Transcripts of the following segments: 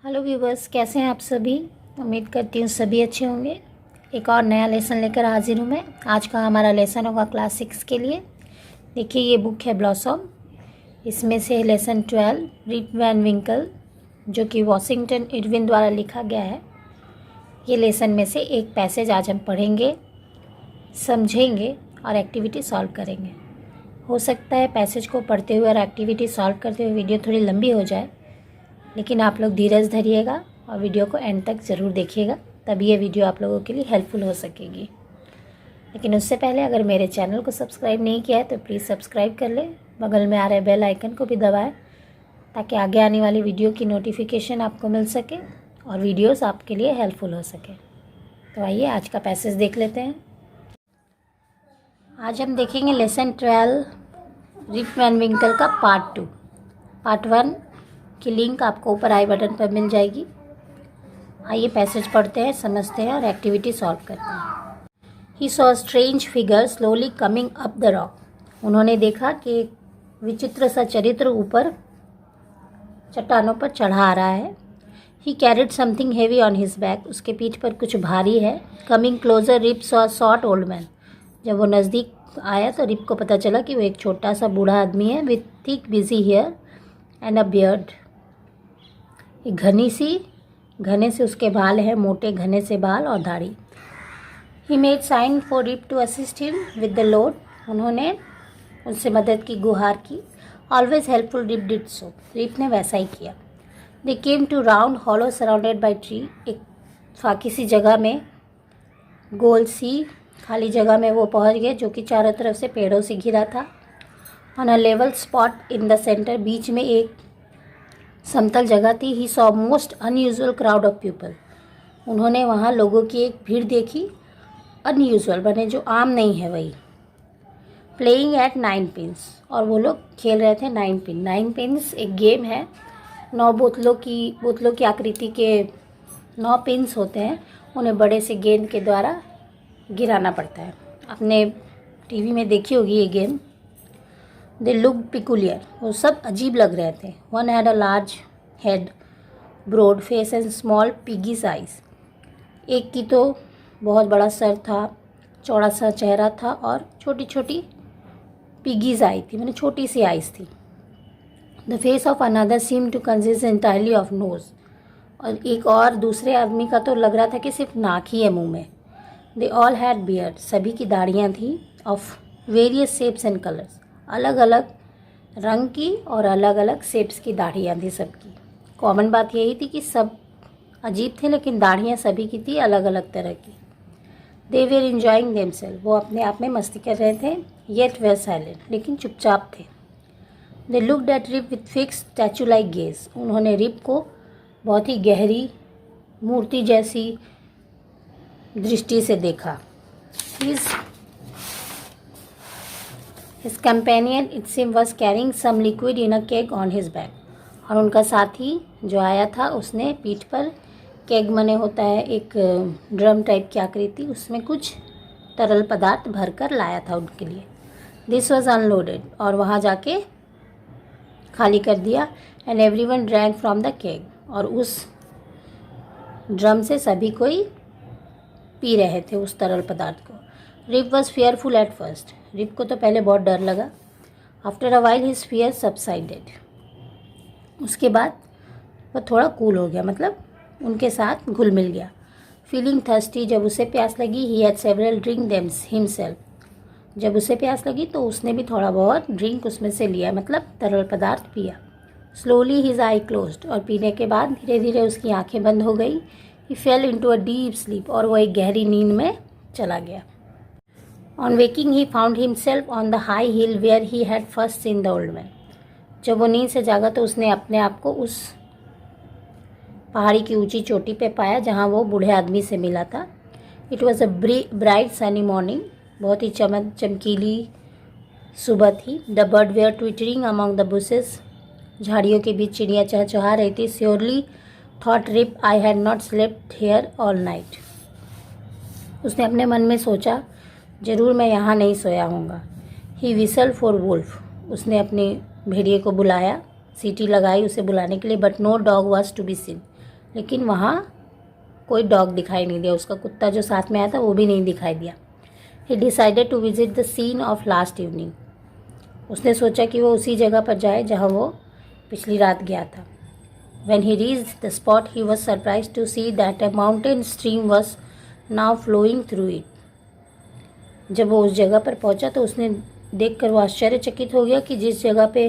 Hello viewers, कैसे हैं आप सभी। उम्मीद करती हूँ सभी अच्छे होंगे। एक और नया लेसन लेकर हाजिर हूँ मैं। आज का हमारा लेसन होगा क्लास 6 के लिए। देखिए, ये बुक है ब्लॉसम। इसमें से लेसन 12 रिप वैन विंकल, जो कि वॉशिंगटन इरविन द्वारा लिखा गया है। ये लेसन में से एक पैसेज आज हम पढ़ेंगे, समझेंगे और एक्टिविटी सॉल्व करेंगे। हो सकता है पैसेज को पढ़ते हुए और एक्टिविटी सॉल्व करते हुए वीडियो थोड़ी लंबी हो जाए, लेकिन आप लोग धीरज धरिएगा और वीडियो को एंड तक ज़रूर देखिएगा, तभी ये वीडियो आप लोगों के लिए हेल्पफुल हो सकेगी। लेकिन उससे पहले अगर मेरे चैनल को सब्सक्राइब नहीं किया है तो प्लीज़ सब्सक्राइब कर लें। बगल में आ रहे बेल आइकन को भी दबाएं ताकि आगे आने वाली वीडियो की नोटिफिकेशन आपको मिल सके और वीडियोस आपके लिए हेल्पफुल हो सके। तो आइए आज का पैसेज देख लेते हैं। आज हम देखेंगे लेसन 12 रिप वैन विंकल का पार्ट 2। पार्ट 1 की लिंक आपको ऊपर आई बटन पर मिल जाएगी। आइए पैसेज पढ़ते हैं, समझते हैं और एक्टिविटी सॉल्व करते हैं। He saw strange figure slowly coming up the rock. उन्होंने देखा कि एक विचित्र सा चरित्र ऊपर चट्टानों पर चढ़ा आ रहा है। He carried something heavy on his back. उसके पीठ पर कुछ भारी है। Coming closer Rip saw short old man. जब वो नज़दीक आया तो रिप को पता चला कि वो एक छोटा सा बूढ़ा आदमी है with thick bushy hair and a beard. एक घने से उसके बाल हैं, मोटे घने से बाल और दाढ़ी। He made sign for Rip to assist him with the load. उन्होंने उससे मदद की, गुहार की। Always helpful Rip did so. Rip ने वैसा ही किया। They came to round hollow surrounded by tree. एक फाकी सी जगह में, गोल सी खाली जगह में वो पहुंच गए जो कि चारों तरफ से पेड़ों से घिरा था। On a level spot in the centre, बीच में एक समतल जगह थी। He saw most unusual crowd of people. उन्होंने वहाँ लोगों की एक भीड़ देखी। अनयूजुअल बने जो आम नहीं है वही। Playing at 9 pins. और वो लोग खेल रहे थे 9 पिन। 9 पिन्स एक गेम है। 9 बोतलों की आकृति के 9 पिन्स होते हैं। उन्हें बड़े से गेंद के द्वारा गिराना पड़ता है। आपने टीवी में देखी होगी ये गेम। They look peculiar. वो सब अजीब लग रहे थे। One had a large head, broad face and small piggish eyes. एक की तो बहुत बड़ा सर था, चौड़ा सा चेहरा था और छोटी छोटी पिगीज आई थी, मैंने छोटी सी आइज थी। The face of another seem to consist entirely of nose. और एक और दूसरे आदमी का तो लग रहा था कि सिर्फ नाक ही है मुंह में। They all had beard. सभी की दाढ़ियाँ थी। Of various shapes and colours. अलग अलग रंग की और अलग अलग शेप्स की दाढ़ियाँ थी सबकी। कॉमन बात यही थी कि सब अजीब थे, लेकिन दाढ़ियाँ सभी की थी अलग अलग तरह की। They were enjoying themselves. वो अपने आप में मस्ती कर रहे थे। येट वेर साइलेंट, लेकिन चुपचाप थे। They looked at Rip with fix statue like gaze. उन्होंने रिप को बहुत ही गहरी मूर्ति जैसी दृष्टि से देखा। His companion, it seemed, was carrying some liquid in a keg on his back. और उनका साथी जो आया था उसने पीठ पर, केग मने होता है एक ड्रम टाइप की आकृति, उसमें कुछ तरल पदार्थ भरकर लाया था उनके लिए। This was unloaded. और वहाँ जाके खाली कर दिया। And everyone drank from the keg. और उस ड्रम से सभी कोई पी रहे थे उस तरल पदार्थ को। Rip was fearful at first. Rip को तो पहले बहुत डर लगा। After a while his fear subsided. उसके बाद वह थोड़ा कूल हो गया, मतलब उनके साथ घुल मिल गया। Feeling thirsty. जब उसे प्यास लगी, he had several drink them himself. जब उसे प्यास लगी तो उसने भी थोड़ा बहुत ड्रिंक उसमें से लिया, मतलब तरल पदार्थ पिया। स्लोली हिज आई क्लोज्ड। और पीने के बाद धीरे धीरे उसकी आंखें बंद हो गई। He fell into a deep sleep. और वह एक गहरी नींद में चला गया। On waking he found himself on the high hill where he had first seen the old man. जब वो नींद से जागा तो उसने अपने आप को उस पहाड़ी की ऊंची चोटी पे पाया जहाँ वो बूढ़े आदमी से मिला था। It was a bright sunny morning. बहुत ही चमकीली सुबह थी। The bird were twittering among the bushes. झाड़ियों के बीच चिड़ियाँ चहचहा रही थी। Surely thought Rip, I had not slept here all night. उसने अपने मन में सोचा, जरूर मैं यहाँ नहीं सोया हूँगा। He whistle for wolf. उसने अपने भेड़िए को बुलाया, सीटी लगाई उसे बुलाने के लिए, but no dog was to be seen. लेकिन वहाँ कोई डॉग दिखाई नहीं दिया, उसका कुत्ता जो साथ में आया था वो भी नहीं दिखाई दिया। He decided to visit the scene of last evening. उसने सोचा कि वो उसी जगह पर जाए जहाँ वो पिछली रात गया था। When he reached the spot, he was surprised to see that a mountain stream was now flowing through it. जब वो उस जगह पर पहुंचा तो उसने देखकर वो आश्चर्यचकित हो गया कि जिस जगह पे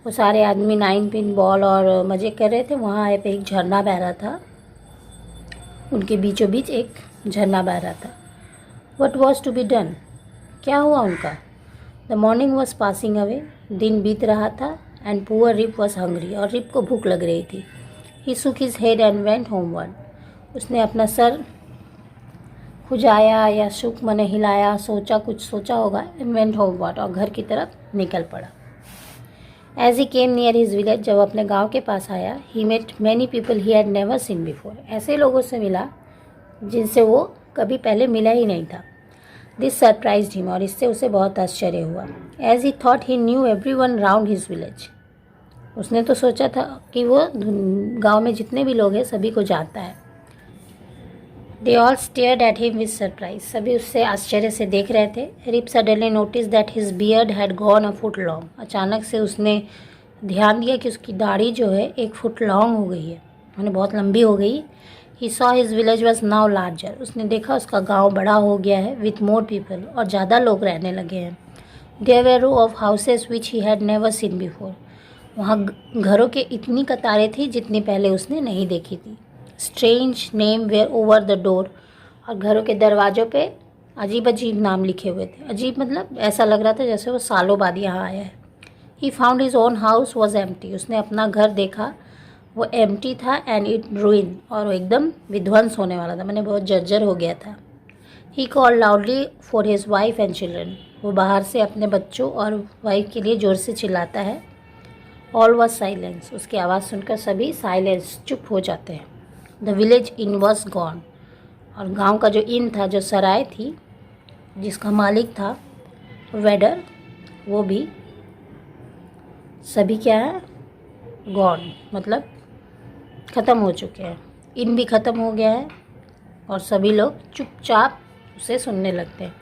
वो सारे आदमी 9 पिन बॉल और मज़े कर रहे थे वहाँ पे एक झरना बह रहा था। उनके बीचों बीच एक झरना बह रहा था। What was to be done? क्या हुआ उनका? The morning was passing away. दिन बीत रहा था and poor Rip was hungry. और रिप को भूख लग रही थी। He shook his head and went homeward. उसने अपना सर खुजाया या शुक मने हिलाया, कुछ सोचा होगा and went homeward और घर की तरफ निकल पड़ा। As he came near his village, जब अपने गांव के पास आया, he met many people he had never seen before. ऐसे लोगों से मिला जिनसे वो कभी पहले मिला ही नहीं था। This surprised him और इससे उसे बहुत आश्चर्य हुआ। As he thought he knew everyone round his village. उसने तो सोचा था कि वो गांव में जितने भी लोग हैं सभी को जानता है। They all stared at him with surprise. सभी उससे आश्चर्य से देख रहे थे। Rip suddenly noticed that his beard had gone a foot long. अचानक से उसने ध्यान दिया कि उसकी दाढ़ी जो है 1 फुट लॉन्ग हो गई है, यानी बहुत लंबी हो गई। He saw his village was now larger. उसने देखा उसका गांव बड़ा हो गया है with more people और ज़्यादा लोग रहने लगे हैं। There were row of houses which he had never seen before. वहाँ घरों के इतनी कतारें थी जितनी पहले उसने नहीं देखी थी। Strange name were over the door और घरों के दरवाज़ों पे अजीब अजीब नाम लिखे हुए थे। अजीब मतलब ऐसा लग रहा था जैसे वो सालों बाद यहाँ आया है। He found his own house was empty. उसने अपना घर देखा, वो एम्प्टी था एंड इट रूइन और वो एकदम विध्वंस होने वाला था, मैंने बहुत जर्जर हो गया था। He called loudly for his wife and children. वो बाहर से अपने बच्चों और वाइफ के लिए ज़ोर से चिल्लाता है। All was silence. उसकी आवाज़ सुनकर सभी साइलेंस, चुप हो जाते हैं। The village in was gone. और गांव का जो इन था, जो सराय थी जिसका मालिक था वेडर, वो भी सभी क्या है, गॉन मतलब ख़त्म हो चुके हैं। इन भी ख़त्म हो गया है और सभी लोग चुपचाप उसे सुनने लगते हैं।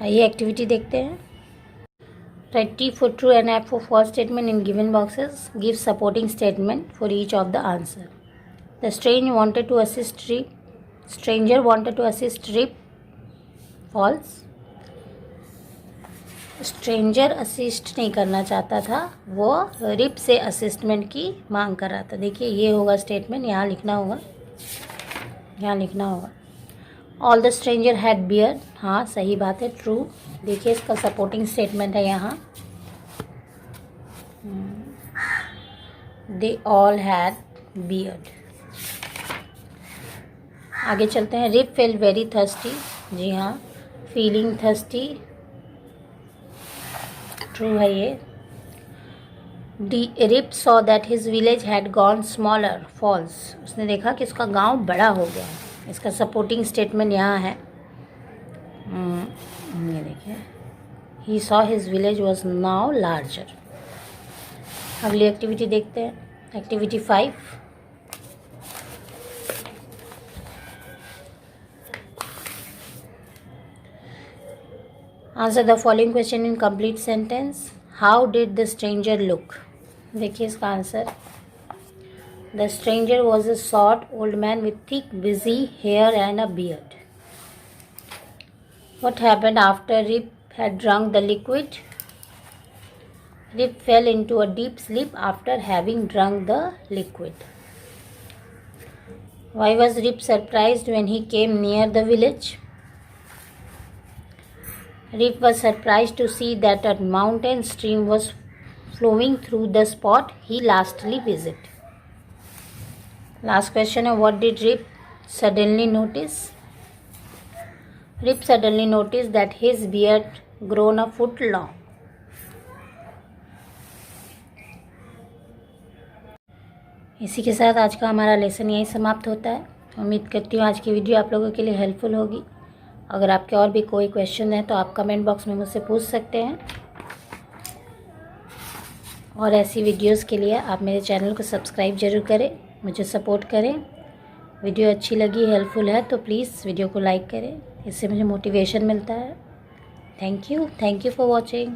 आइए एक्टिविटी देखते हैं। Write T for true and F for false statement in given boxes. Give supporting statement for each of the answer. The stranger wanted to assist Rip. False. Stranger assist नहीं करना चाहता था, वो रिप से असिस्टमेंट की मांग कर रहा था। देखिए ये होगा स्टेटमेंट, यहाँ लिखना होगा। All the stranger had beard. हाँ सही बात है, ट्रू। देखिए इसका सपोर्टिंग स्टेटमेंट है यहाँ, दे ऑल हैड बियर्ड। आगे चलते हैं। Rip felt very thirsty. जी हाँ, फीलिंग थर्स्टी ट्रू है ये। Rip saw that his village had gone smaller. False. उसने देखा कि उसका गांव बड़ा हो गया है। इसका सपोर्टिंग स्टेटमेंट यहाँ है, ये देखिए, he saw his village was now larger. अगली एक्टिविटी देखते हैं, activity 5। Answer the following question in complete sentence. How did the stranger look. देखिए इसका answer, The stranger was a short old man with thick, bushy hair and a beard. What happened after Rip had drunk the liquid? Rip fell into a deep sleep after having drunk the liquid. Why was Rip surprised when he came near the village? Rip was surprised to see that a mountain stream was flowing through the spot he lastly visited. Last question है, what did Rip suddenly notice? Rip suddenly noticed that his beard grown a foot long. इसी के साथ आज का हमारा lesson यहीं समाप्त होता है। उम्मीद करती हूँ आज की वीडियो आप लोगों के लिए हेल्पफुल होगी। अगर आपके और भी कोई क्वेश्चन है तो आप कमेंट बॉक्स में मुझसे पूछ सकते हैं, और ऐसी वीडियोस के लिए आप मेरे चैनल को सब्सक्राइब ज़रूर करें। मुझे सपोर्ट करें। वीडियो अच्छी लगी, हेल्पफुल है तो प्लीज़ वीडियो को लाइक करें, इससे मुझे मोटिवेशन मिलता है। Thank you for watching.